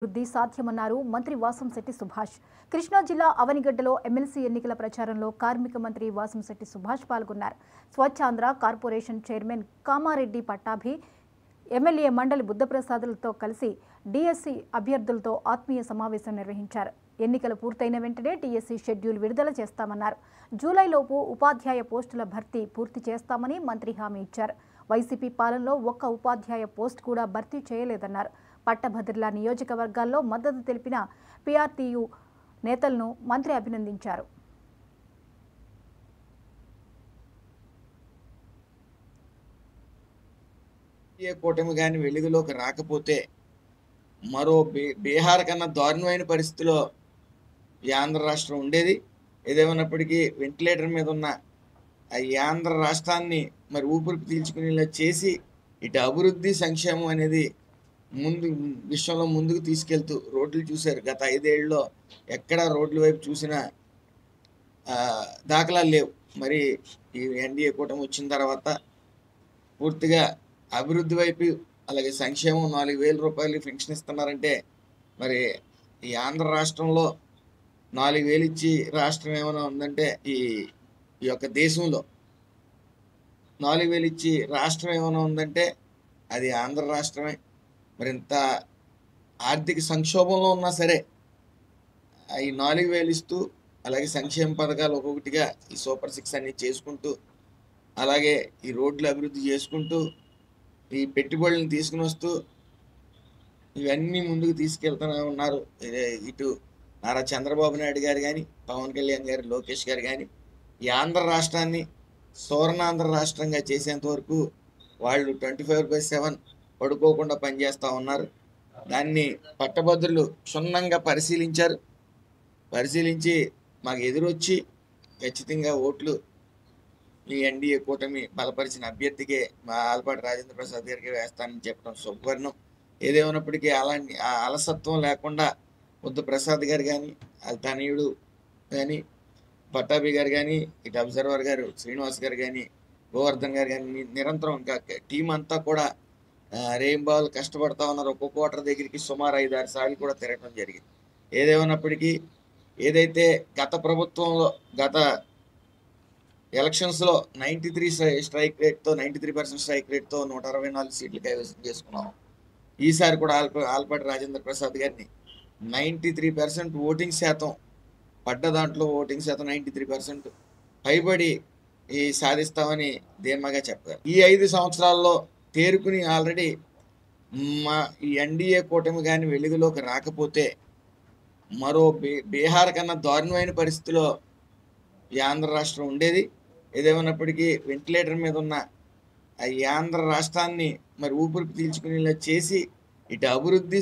వృద్ధి సాధ్యమన్నారు మంత్రి వాసంశెట్టి సుభాష్. కృష్ణా జిల్లా అవనిగడ్డలో ఎమ్మెల్సీ ఎన్నికల ప్రచారంలో కార్మిక మంత్రి వాసంశెట్టి సుభాష్ పాల్గొన్నారు. Swachhandhra corporation chairman Kamareddy Pattabhi, MLA Mandali బుద్ధప్రసాదులతో కలిసి డిఎస్సి అభ్యర్థులతో ఆత్మీయ సమావేశం నిర్వహించారు. ఎన్నికలు పూర్తయిన వెంటనే డిఎస్సి షెడ్యూల్ విడుదల చేస్తామన్నారు. జూలైలోపు ఉపాధ్యాయ పోస్టుల భర్తీ పూర్తి చేస్తామని మంత్రి హామీ ఇచ్చారు. వైసీపీ పాలనలో ఒక్క ఉపాధ్యాయ పోస్ట్ కూడా భర్తీ చేయలేదన్నారు. పట్టభద్రుల నియోజకవర్గాల్లో మద్దతు తెలిపిన పీఆర్టీయూ నేతలను మంత్రి అభినందించారు. కూటమి కానీ వెలుగులోకి రాకపోతే మరో బీహార్ కన్నా దారుణమైన పరిస్థితిలో ఈ ఆంధ్ర రాష్ట్రం ఉండేది. ఏదేమైనప్పటికీ వెంటిలేటర్ మీద ఉన్న ఈ ఆంధ్ర రాష్ట్రాన్ని మరి ఊపిరి పీల్చుకునేలా చేసి ఇటు అభివృద్ధి సంక్షేమం అనేది విషయంలో ముందుకు తీసుకెళ్తూ రోడ్లు చూశారు. గత 5 ఏళ్ళలో ఎక్కడ రోడ్ల వైపు చూసినా దాఖలాలు లేవు. మరి ఈ ఎన్డీఏ కూటమి వచ్చిన తర్వాత పూర్తిగా అభివృద్ధి వైపు, అలాగే సంక్షేమం 4,000 రూపాయలు పెన్షన్ ఇస్తున్నారంటే మరి ఈ ఆంధ్ర రాష్ట్రంలో 4,000 ఇచ్చి రాష్ట్రం ఏమైనా ఉందంటే ఈ యొక్క దేశంలో 4,000 ఇచ్చి రాష్ట్రం ఏమైనా ఉందంటే అది ఆంధ్ర రాష్ట్రమే. మరి ఇంత ఆర్థిక సంక్షోభంలో ఉన్నా సరే ఈ 4,000 ఇస్తూ, అలాగే సంక్షేమ పథకాలు ఒక్కొక్కటిగా ఈ సూపర్ 6 అన్ని చేసుకుంటూ, అలాగే ఈ రోడ్లు అభివృద్ధి చేసుకుంటూ, ఈ పెట్టుబడులను తీసుకుని వస్తూ ఇవన్నీ ముందుకు తీసుకెళ్తూనే ఉన్నారు. ఇటు నారా చంద్రబాబు నాయుడు గారు కానీ, పవన్ కళ్యాణ్ గారు, లోకేష్ గారు కానీ ఈ ఆంధ్ర రాష్ట్రాన్ని స్వర్ణాంధ్ర రాష్ట్రంగా చేసేంత వరకు వాళ్ళు 24/7 పడుకోకుండా పనిచేస్తూ ఉన్నారు. దాన్ని పట్టభద్రులు క్షుణ్ణంగా పరిశీలించి మాకు ఎదురొచ్చి ఖచ్చితంగా ఓట్లు ఈ ఎన్డీఏ కూటమి బలపరిచిన అభ్యర్థికే, మా ఆలపాటి రాజేంద్ర ప్రసాద్ గారికి వేస్తానని చెప్పడం శుభవర్ణం. ఏదేమైనప్పటికీ అలాంటి అలసత్వం లేకుండా బుద్ధప్రసాద్ గారు కానీ, తనయుడు కానీ, పట్టాభి గారు కానీ, ఇటు అబ్జర్వర్ గారు శ్రీనివాస్ గారు కానీ, గోవర్ధన్ గారు కానీ నిరంతరం ఇంకా టీం అంతా కూడా రేయింబాలు కష్టపడతా ఉన్నారు. ఒక్కొక్క ఓటర్ దగ్గరికి సుమారు 5-6 సార్లు కూడా తిరగడం జరిగింది. ఏదేమైనప్పటికీ ఏదైతే గత ప్రభుత్వంలో గత ఎలక్షన్స్లో 93% స్ట్రైక్ రేట్తో 164 సీట్లు కైవసం చేసుకున్నాం. ఈసారి కూడా ఆలపాటి రాజేంద్ర ప్రసాద్ గారిని 93% ఓటింగ్ శాతం పడ్డ దాంట్లో ఓటింగ్ శాతం 93% పైబడి సాధిస్తామని ధీమాగా చెప్పారు. ఈ 5 సంవత్సరాల్లో తేరుకుని ఆల్రెడీ ఈ ఎన్డీఏ కూటమి కానీ వెలుగులోకి రాకపోతే మరో బీహార్ కన్నా దారుణమైన పరిస్థితిలో ఈ ఆంధ్ర రాష్ట్రం ఉండేది. ఏదేమైనప్పటికీ వెంటిలేటర్ మీద ఉన్న ఈ ఆంధ్ర రాష్ట్రాన్ని మరి ఊపిరి పీల్చుకునేలా చేసి ఇటు అభివృద్ధి